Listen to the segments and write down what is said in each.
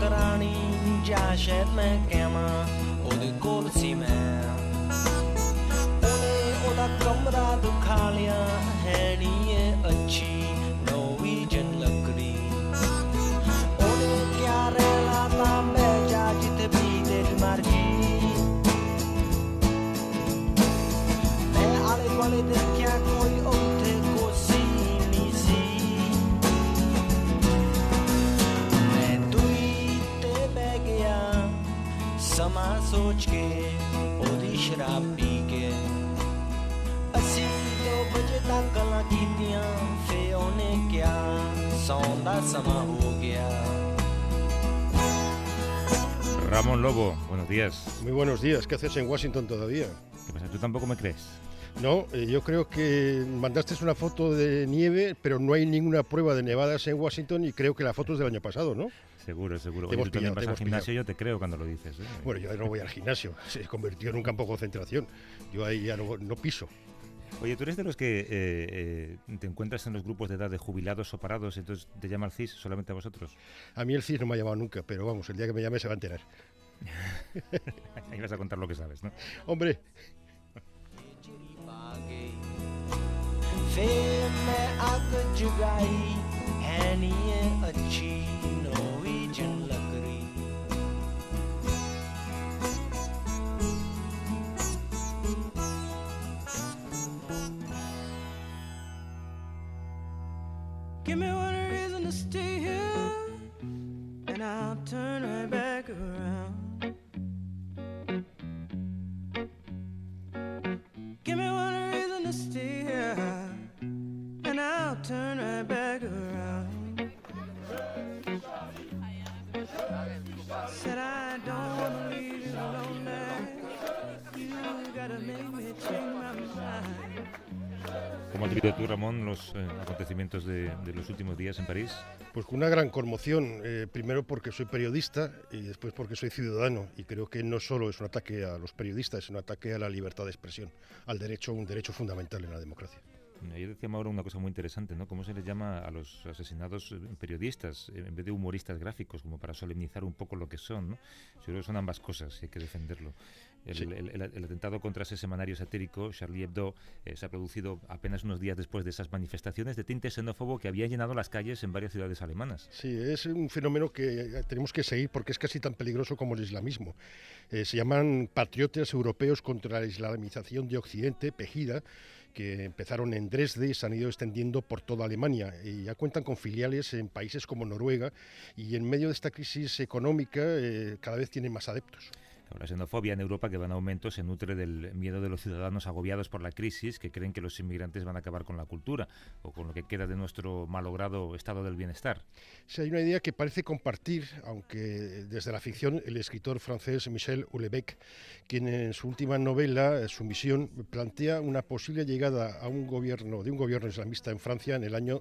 ਕਰਾਣੀ ਜਾਂ ਸ਼ਾਇਦ ਮੈਂ ਕਹਾਂ ਉਹਦੇ ਕੋਲ ਸੀ ਮੈਂ ਉਹਨੇ ਉਹਦਾ ਕਮਰਾ ਦੁਖਾ ਲਿਆ ਹੈ ਨਹੀਂ ਇਹ ਅੱਛੀ ਨੋਰਵੀਜਨ ਲੱਕੜੀ ਉਹਨੇ ਕਿਆ ਰਹਿਣਾ ਤਾਂ ਮੈਂ ਜਾ ਜਿੱਥੇ ਵੀ ਤੇਰੀ ਮਰਜ਼ੀ ਮੈਂ ਆਲੇ ਦੁਆਲੇ ਦੇਖਿਆ ਕੋਈ ਉੱਥੇ ਕੁਰਸੀ ਨਹੀਂ ਸੀ ਮੈਂ ਦੂਰੀ ਤੇ ਬਹਿ ਗਿਆ ਸਮਾਂ ਸੋਚ ਕੇ ਉਹਦੀ ਸ਼ਰਾਬ ਪੀ ਕੇ ਅਸੀਂ 2 ਵਜੇ ਤੱਕ ਗੱਲਾਂ ਕੀਤੀਆਂ ਫੇ ਉਹਨੇ ਕਿਹਾ ਸੌਣ ਦਾ ਸਮਾਂ ਹੋ ਗਿਆ Ramón Lobo, buenos días. Muy buenos días, ¿qué haces en Washington todavía? ¿Qué pasa? ¿Tú tampoco me crees? No, yo creo que mandaste una foto de nieve, pero no hay ninguna prueba de nevadas en Washington y creo que la foto es del año pasado, ¿no? Seguro, seguro. Te Oye, hemos tú también pillado, vas te al hemos gimnasio, pillado. yo te creo cuando lo dices. Bueno, yo no voy al gimnasio, se convirtió en un campo de concentración. Yo ahí ya no piso. Oye, tú eres de los que te encuentras en los grupos de edad de jubilados o parados, entonces te llama el CIS solamente a vosotros. A mí el CIS no me ha llamado nunca, pero vamos, el día que me llame se va a enterar. Ahí vas a contar lo que sabes, ¿no? Hombre. ਫੇਰ ਮੈਂ ਅੱਗ ਜਗਾਈ ਹੈ ਨੀ ਇਹ ਅੱਛੀ ਨੋਰਵੀਜਨ ਲੱਕੜੀ Give me one reason to stay here and I'll turn right back around Give me one reason to stay here and I'll turn right back around. Said I don't wanna leave you alone there. You gotta make me change my mind. ¿Cómo has vivido tú, Ramón, los acontecimientos de los últimos días en París? Pues con una gran conmoción, primero porque soy periodista y después porque soy ciudadano y creo que no solo es un ataque a los periodistas, es un ataque a la libertad de expresión, al derecho, un derecho fundamental en la democracia. Ayer decía Mauro una cosa muy interesante, ¿no? ¿Cómo se les llama a los asesinados periodistas en vez de humoristas gráficos, como para solemnizar un poco lo que son, ¿no? Yo creo que son ambas cosas y hay que defenderlo. El atentado contra ese semanario satírico, Charlie Hebdo, se ha producido apenas unos días después de esas manifestaciones de tinte xenófobo que habían llenado las calles en varias ciudades alemanas. Sí, es un fenómeno que tenemos que seguir porque es casi tan peligroso como el islamismo. Se llaman patriotas europeos contra la islamización de Occidente, Pegida, que empezaron en Dresde y se han ido extendiendo por toda Alemania y ya cuentan con filiales en países como Noruega y en medio de esta crisis económica cada vez tienen más adeptos. La xenofobia en Europa, que va en aumento, se nutre del miedo de los ciudadanos agobiados por la crisis, que creen que los inmigrantes van a acabar con la cultura o con lo que queda de nuestro malogrado estado del bienestar. Sí, hay una idea que parece compartir, aunque desde la ficción, el escritor francés Michel Houellebecq, quien en su última novela, Su misión, plantea una posible llegada a un gobierno islamista en Francia en el año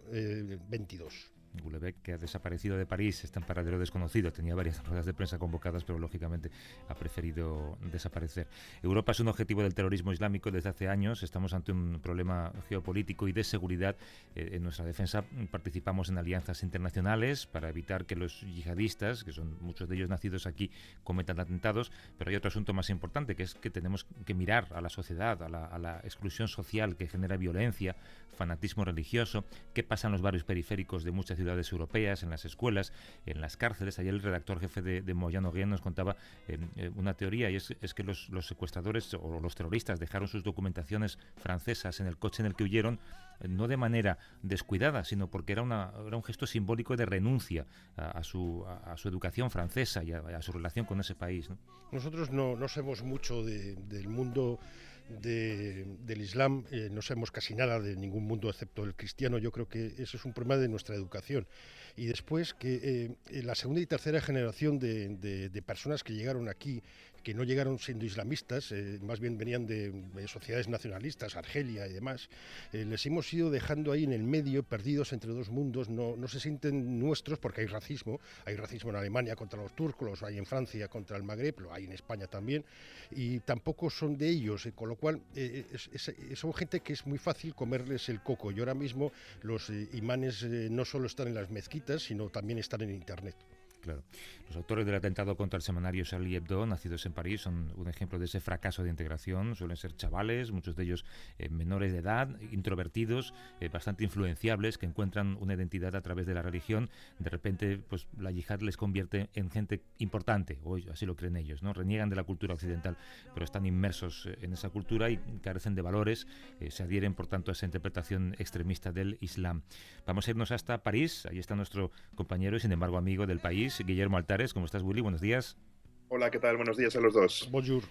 22. Houellebecq, que ha desaparecido de París, está en paradero desconocido. Tenía varias ruedas de prensa convocadas, pero lógicamente ha preferido desaparecer. Europa es un objetivo del terrorismo islámico desde hace años. Estamos ante un problema geopolítico y de seguridad. En nuestra defensa participamos en alianzas internacionales para evitar que los yihadistas, que son muchos de ellos nacidos aquí, cometan atentados. Pero hay otro asunto más importante, que es que tenemos que mirar a la sociedad, a la exclusión social que genera violencia, fanatismo religioso. ¿Qué pasa en los barrios periféricos de muchas ciudades europeas, en las escuelas, en las cárceles? Ayer el redactor jefe de Moyano Guillén nos contaba una teoría, y es que los secuestradores o los terroristas dejaron sus documentaciones francesas en el coche en el que huyeron, no de manera descuidada, sino porque era un gesto simbólico de renuncia a su educación francesa y a su relación con ese país, ¿no? Nosotros no sabemos mucho del mundo del Islam, no sabemos casi nada de ningún mundo excepto el cristiano. Yo creo que eso es un problema de nuestra educación. Y después que la segunda y tercera generación de personas que llegaron aquí, que no llegaron siendo islamistas, más bien venían de sociedades nacionalistas, Argelia y demás, les hemos ido dejando ahí en el medio, perdidos entre dos mundos. No se sienten nuestros porque hay racismo en Alemania contra los turcos, lo hay en Francia contra el Magreb, lo hay en España también, y tampoco son de ellos, con lo cual son gente que es muy fácil comerles el coco. Y ahora mismo los imanes no solo están en las mezquitas, sino también están en Internet. Claro. Los autores del atentado contra el semanario Charlie Hebdo, nacidos en París, son un ejemplo de ese fracaso de integración. Suelen ser chavales, muchos de ellos menores de edad, introvertidos, bastante influenciables, que encuentran una identidad a través de la religión. De repente, pues la yihad les convierte en gente importante, o así lo creen ellos, ¿no? Reniegan de la cultura occidental, pero están inmersos en esa cultura y carecen de valores, se adhieren, por tanto, a esa interpretación extremista del Islam. Vamos a irnos hasta París. Ahí está nuestro compañero y, sin embargo, amigo del país, Guillermo Altares. ¿Cómo estás, Willy? Buenos días. Hola, ¿qué tal? Buenos días a los dos. Bonjour.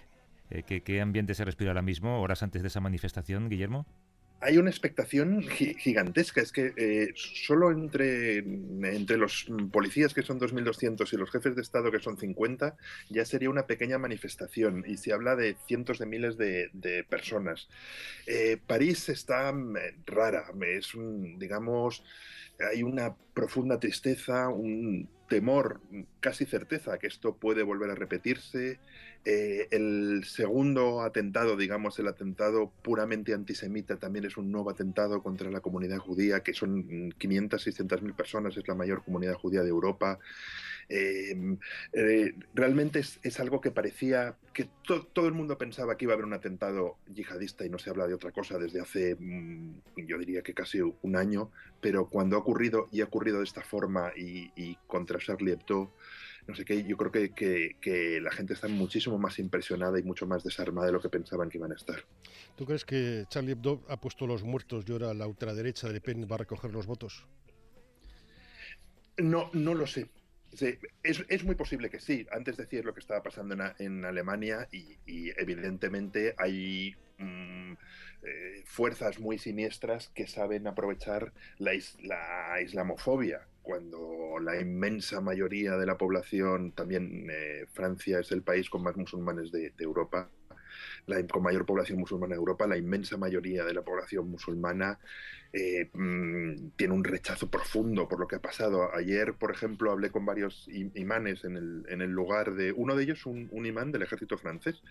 ¿Qué ambiente se respira ahora mismo, horas antes de esa manifestación, Guillermo? Hay una expectación gigantesca. Es que solo entre los policías, que son 2.200, y los jefes de Estado, que son 50, ya sería una pequeña manifestación. Y se habla de cientos de miles de personas. París está rara. Digamos, hay una profunda tristeza, un temor, casi certeza, que esto puede volver a repetirse. El segundo atentado, digamos, el atentado puramente antisemita, también es un nuevo atentado contra la comunidad judía, que son 500, 600.000 personas, es la mayor comunidad judía de Europa. Realmente es algo que parecía que todo el mundo pensaba que iba a haber un atentado yihadista y no se habla de otra cosa desde hace, yo diría que casi un año, pero cuando ha ocurrido y ha ocurrido de esta forma y contra Charlie Hebdo, no sé qué, yo creo que la gente está muchísimo más impresionada y mucho más desarmada de lo que pensaban que iban a estar. ¿Tú crees que Charlie Hebdo ha puesto los muertos y ahora la ultraderecha de Le Pen va a recoger los votos? No lo sé. Sí, es muy posible que sí. Antes decías lo que estaba pasando en Alemania y evidentemente hay fuerzas muy siniestras que saben aprovechar la islamofobia, cuando la inmensa mayoría de la población, también Francia es el país con más musulmanes de Europa, con mayor población musulmana de Europa, la inmensa mayoría de la población musulmana tiene un rechazo profundo por lo que ha pasado. Ayer, por ejemplo, hablé con varios imanes en el lugar de... Uno de ellos, un imán del ejército francés.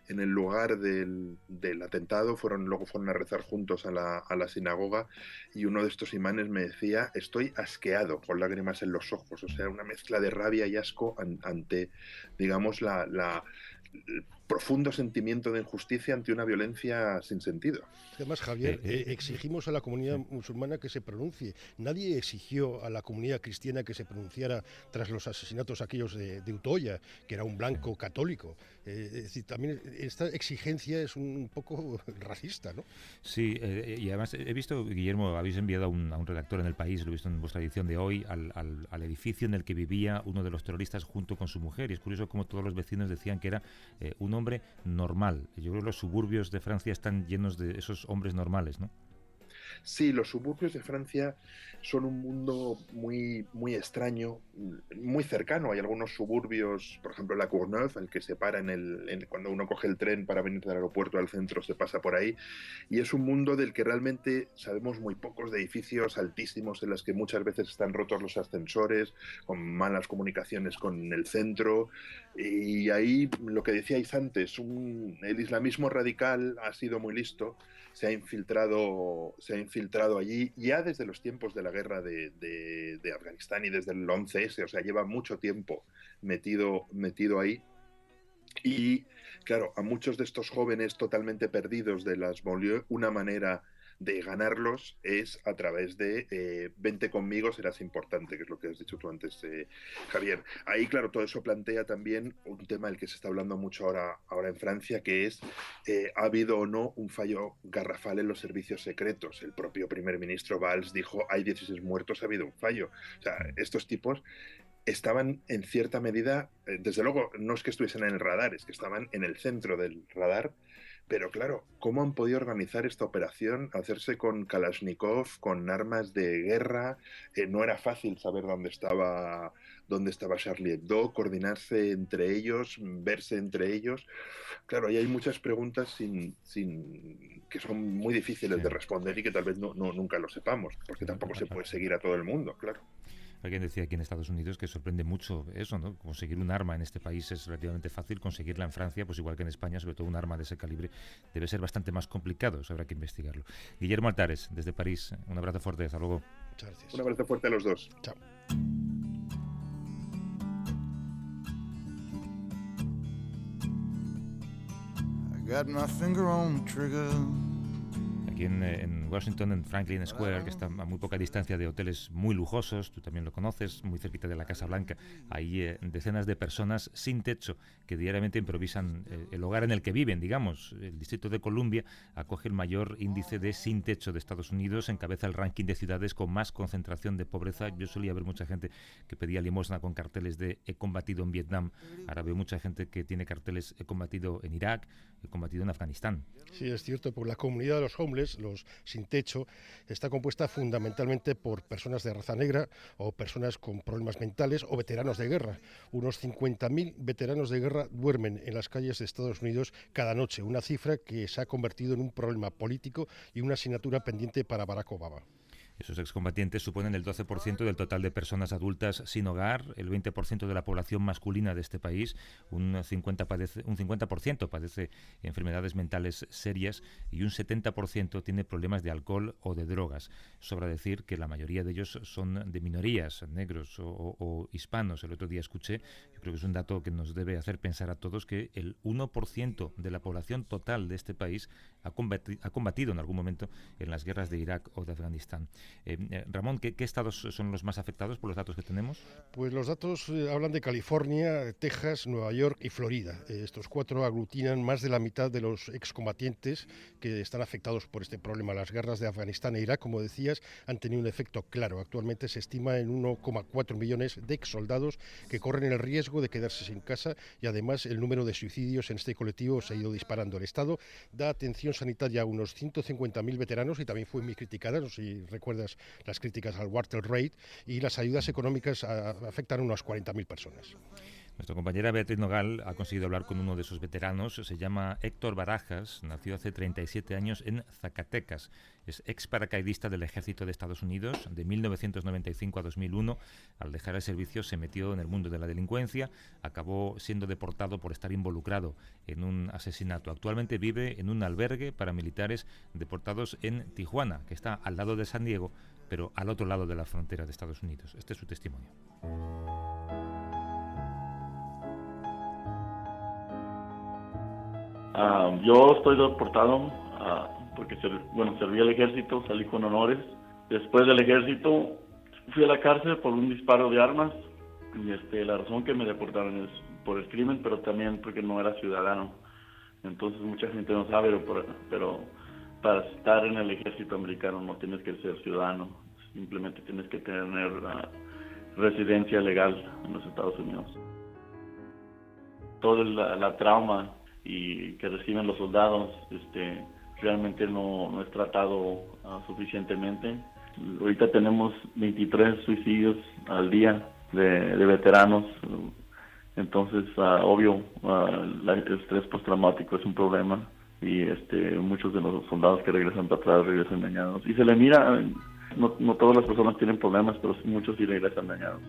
En el lugar del atentado luego fueron a rezar juntos a la sinagoga, y uno de estos imanes me decía: estoy asqueado, con lágrimas en los ojos. O sea, una mezcla de rabia y asco ante, digamos, el profundo sentimiento de injusticia ante una violencia sin sentido. Además, Javier, exigimos a la comunidad musulmana que se pronuncie. Nadie exigió a la comunidad cristiana que se pronunciara tras los asesinatos aquellos de Utoya, que era un blanco católico. Es decir, también esta exigencia es un poco racista, ¿no? Sí, y además he visto, Guillermo, habéis enviado a un redactor en El País, lo he visto en vuestra edición de hoy, al edificio en el que vivía uno de los terroristas junto con su mujer, y es curioso cómo todos los vecinos decían que era un hombre normal. Yo creo que los suburbios de Francia están llenos de esos hombres normales, ¿no? Sí, los suburbios de Francia son un mundo muy, muy extraño, muy cercano. Hay algunos suburbios, por ejemplo, La Courneuve, el que se para cuando uno coge el tren para venir del aeropuerto al centro, se pasa por ahí. Y es un mundo del que realmente sabemos muy pocos, de edificios altísimos en los que muchas veces están rotos los ascensores, con malas comunicaciones con el centro. Y ahí, lo que decíais antes, el islamismo radical ha sido muy listo. Se ha infiltrado allí ya desde los tiempos de la guerra de Afganistán y desde el 11S, o sea, lleva mucho tiempo metido ahí. Y claro, a muchos de estos jóvenes totalmente perdidos de las banlieues, una manera de ganarlos es a través de vente conmigo, serás importante, que es lo que has dicho tú antes, Javier. Ahí, claro, todo eso plantea también un tema del que se está hablando mucho ahora en Francia, que es ¿ha habido o no un fallo garrafal en los servicios secretos? El propio primer ministro Valls dijo: hay 16 muertos, ha habido un fallo. O sea, estos tipos estaban en cierta medida, desde luego no es que estuviesen en el radar, es que estaban en el centro del radar. Pero claro, ¿cómo han podido organizar esta operación, hacerse con Kalashnikov, con armas de guerra? No era fácil saber dónde estaba Charlie Hebdo, coordinarse entre ellos, verse entre ellos. Claro, ahí hay muchas preguntas que son muy difíciles de responder y que tal vez nunca lo sepamos, porque tampoco se puede seguir a todo el mundo, claro. Alguien decía aquí en Estados Unidos que sorprende mucho eso, ¿no? Conseguir un arma en este país es relativamente fácil, conseguirla en Francia, pues igual que en España, sobre todo un arma de ese calibre, debe ser bastante más complicado, eso habrá que investigarlo. Guillermo Altares, desde París, un abrazo fuerte, hasta luego. Muchas gracias. Un abrazo fuerte a los dos. Chao. got my finger on the trigger. Aquí en Washington, en Franklin Square, que está a muy poca distancia de hoteles muy lujosos, tú también lo conoces, muy cerquita de la Casa Blanca, hay decenas de personas sin techo que diariamente improvisan el hogar en el que viven, digamos. El Distrito de Columbia acoge el mayor índice de sin techo de Estados Unidos, encabeza el ranking de ciudades con más concentración de pobreza. Yo solía ver mucha gente que pedía limosna con carteles de he combatido en Vietnam, ahora veo mucha gente que tiene carteles he combatido en Irak, he combatido en Afganistán. Sí, es cierto, porque la comunidad de los homeless, los sin techo, está compuesta fundamentalmente por personas de raza negra o personas con problemas mentales o veteranos de guerra. Unos 50.000 veteranos de guerra duermen en las calles de Estados Unidos cada noche, una cifra que se ha convertido en un problema político y una asignatura pendiente para Barack Obama. Esos excombatientes suponen el 12% del total de personas adultas sin hogar, el 20% de la población masculina de este país, un 50% padece enfermedades mentales serias y un 70% tiene problemas de alcohol o de drogas. Sobra decir que la mayoría de ellos son de minorías, negros o hispanos. El otro día escuché, yo creo que es un dato que nos debe hacer pensar a todos, que el 1% de la población total de este país ha combatido en algún momento en las guerras de Irak o de Afganistán. Ramón, ¿qué estados son los más afectados por los datos que tenemos? Pues los datos hablan de California, Texas, Nueva York y Florida. Estos cuatro aglutinan más de la mitad de los excombatientes que están afectados por este problema. Las guerras de Afganistán e Irak, como decías, han tenido un efecto claro. Actualmente se estima en 1,4 millones de exsoldados que corren el riesgo de quedarse sin casa, y además el número de suicidios en este colectivo se ha ido disparando. El Estado da atención sanitaria a unos 150.000 veteranos, y también fue muy criticada, no sé si recuerdas las críticas al Walter Reed, y las ayudas económicas afectan a unas 40.000 personas. Nuestra compañera Beatriz Nogal ha conseguido hablar con uno de esos veteranos. Se llama Héctor Barajas, nació hace 37 años en Zacatecas. Es ex paracaidista del Ejército de Estados Unidos de 1995 a 2001. Al dejar el servicio se metió en el mundo de la delincuencia, acabó siendo deportado por estar involucrado en un asesinato. Actualmente vive en un albergue para militares deportados en Tijuana, que está al lado de San Diego, pero al otro lado de la frontera de Estados Unidos. Este es su testimonio. Yo estoy deportado porque serví al ejército, salí con honores. Después del ejército fui a la cárcel por un disparo de armas, y la razón que me deportaron es por el crimen, pero también porque no era ciudadano. Entonces mucha gente no sabe, pero para estar en el ejército americano no tienes que ser ciudadano, simplemente tienes que tener residencia legal en los Estados Unidos. Toda la trauma y que reciben los soldados realmente no es tratado suficientemente. Ahorita tenemos 23 suicidios al día de veteranos, entonces obvio el estrés postraumático es un problema, y muchos de los soldados que regresan para atrás regresan dañados, y se le mira, no todas las personas tienen problemas, pero muchos sí regresan dañados.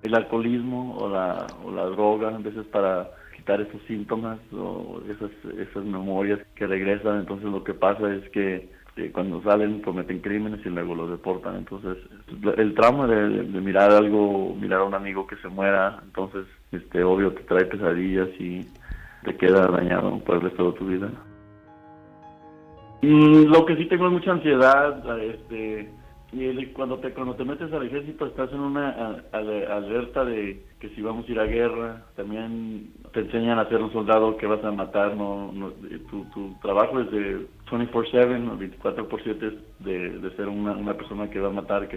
El alcoholismo o la droga, a veces para quitar esos síntomas o esas memorias que regresan, entonces lo que pasa es que cuando salen cometen crímenes y luego los deportan. Entonces el trauma de mirar a un amigo que se muera, entonces obvio te trae pesadillas y te queda dañado por el resto de tu vida. Lo que sí tengo es mucha ansiedad. Cuando te metes al ejército estás en una alerta de que si vamos a ir a guerra, también te enseñan a ser un soldado que vas a matar. Tu trabajo es de 24/7, 24/7 de ser una persona que va a matar,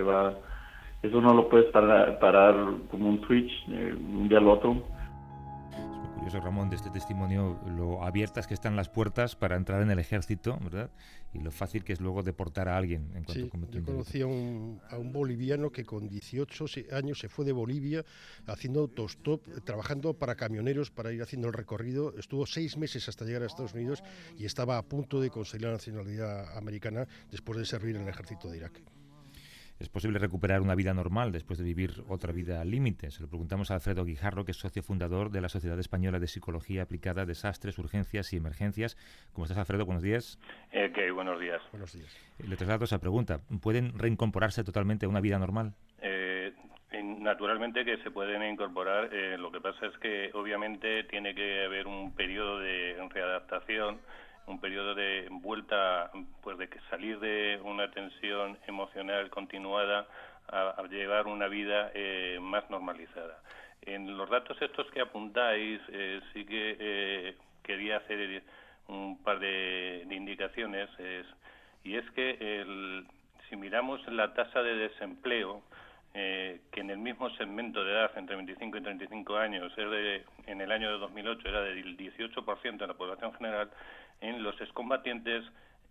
eso no lo puedes parar como un switch de un día al otro. Curioso, Ramón, de este testimonio, lo abiertas que están las puertas para entrar en el ejército, ¿verdad? Y lo fácil que es luego deportar a alguien en cuanto comete un delito. Yo conocí a un boliviano que con 18 años se fue de Bolivia haciendo autostop, trabajando para camioneros para ir haciendo el recorrido. Estuvo 6 meses hasta llegar a Estados Unidos y estaba a punto de conseguir la nacionalidad americana después de servir en el ejército de Irak. ¿Es posible recuperar una vida normal después de vivir otra vida al límite? Se lo preguntamos a Alfredo Guijarro, que es socio fundador de la Sociedad Española de Psicología Aplicada a Desastres, Urgencias y Emergencias. ¿Cómo estás, Alfredo? Buenos días. Buenos días. Buenos días. Le traslado esa pregunta. ¿Pueden reincorporarse totalmente a una vida normal? Naturalmente que se pueden incorporar, lo que pasa es que obviamente tiene que haber un periodo de readaptación, un periodo de vuelta, pues de que salir de una tensión emocional continuada a llevar una vida más normalizada. En los datos estos que apuntáis, sí que quería hacer un par de indicaciones, y es que si miramos la tasa de desempleo, que en el mismo segmento de edad, entre 25 y 35 años, en el año de 2008 era del 18% de la población general, en los excombatientes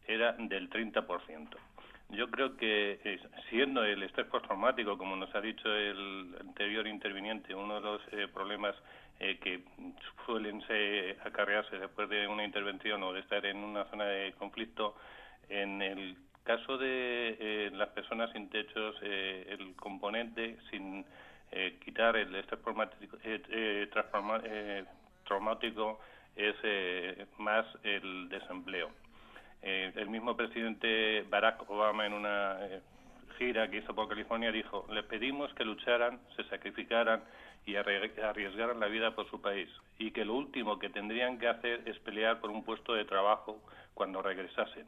era del 30%. Yo creo que, siendo el estrés postraumático, como nos ha dicho el anterior interviniente, uno de los problemas que suelen acarrearse después de una intervención o de estar en una zona de conflicto, en el caso de las personas sin techos, el componente, sin quitar el estrés traumático, es más el desempleo. El mismo presidente Barack Obama, en una gira que hizo por California, dijo: les pedimos que lucharan, se sacrificaran y arriesgaran la vida por su país, y que lo último que tendrían que hacer es pelear por un puesto de trabajo cuando regresasen.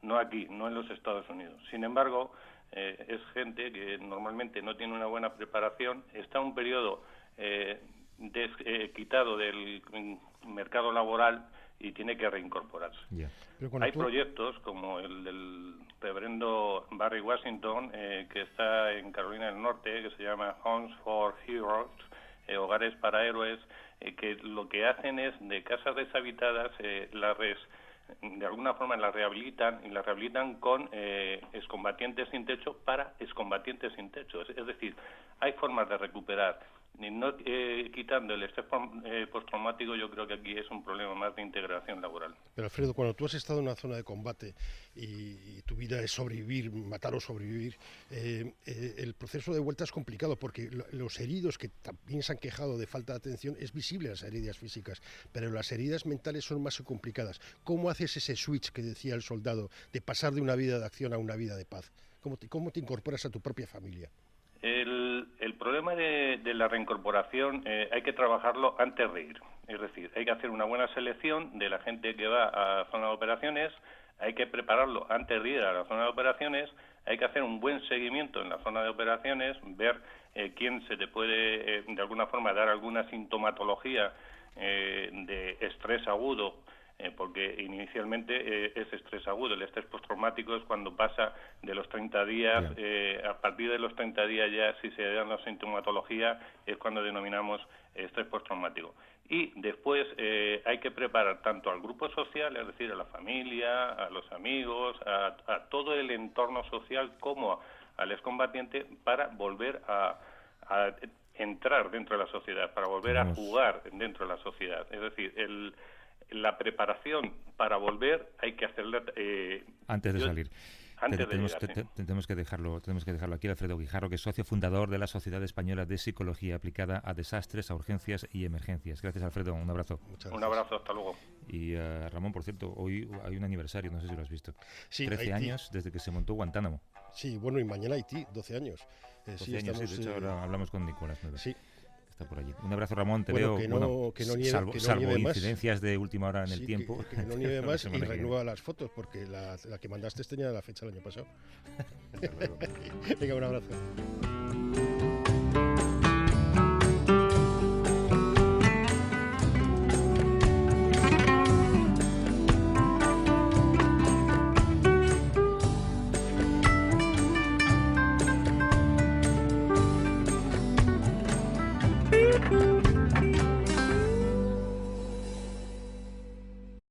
No aquí, no en los Estados Unidos. Sin embargo, es gente que normalmente no tiene una buena preparación, está en un periodo quitado del mercado laboral y tiene que reincorporarse. Yeah. Hay proyectos como el del reverendo Barry Washington, que está en Carolina del Norte, que se llama Homes for Heroes, hogares para héroes, que lo que hacen es, de casas deshabitadas, de alguna forma las rehabilitan, y las rehabilitan con excombatientes sin techo para excombatientes sin techo. Es decir, hay formas de recuperar. No quitando el estrés postraumático, yo creo que aquí es un problema más de integración laboral. Pero Alfredo, cuando tú has estado en una zona de combate y tu vida es sobrevivir, matar o sobrevivir, el proceso de vuelta es complicado, porque los heridos, que también se han quejado de falta de atención, es visible las heridas físicas, pero las heridas mentales son más complicadas. ¿Cómo haces ese switch que decía el soldado, de pasar de una vida de acción a una vida de paz? ¿Cómo te incorporas a tu propia familia? El problema de la reincorporación hay que trabajarlo antes de ir. Es decir, hay que hacer una buena selección de la gente que va a zona de operaciones, hay que prepararlo antes de ir a la zona de operaciones, hay que hacer un buen seguimiento en la zona de operaciones, ver quién se te puede, de alguna forma, dar alguna sintomatología de estrés agudo, porque inicialmente es estrés agudo. El estrés postraumático es cuando pasa de los 30 días, a partir de los 30 días ya, si se dan la sintomatología, es cuando denominamos estrés postraumático. Y después hay que preparar tanto al grupo social, es decir, a la familia, a los amigos, a todo el entorno social, como al excombatiente, para volver a entrar dentro de la sociedad, para volver a jugar dentro de la sociedad. Es decir, la preparación para volver hay que hacerla antes de salir. Tenemos que dejarlo aquí. Alfredo Guijarro, que es socio fundador de la Sociedad Española de Psicología Aplicada a Desastres, a Urgencias y Emergencias. Gracias, Alfredo. Un abrazo. Un abrazo, hasta luego. Y Ramón, por cierto, hoy hay un aniversario, no sé si lo has visto. Sí, 13 Haití. años desde que se montó Guantánamo. Sí, bueno, y mañana Haití, 12 años. 12 años, estamos, sí, de hecho ahora hablamos con Nicolás Nueve. Sí. Está por allí. Un abrazo, Ramón, te Bueno, veo. salvo incidencias de última hora en el tiempo. Que no nieve más y renueva las fotos, porque la que mandaste tenía la fecha del año pasado. Venga, un abrazo.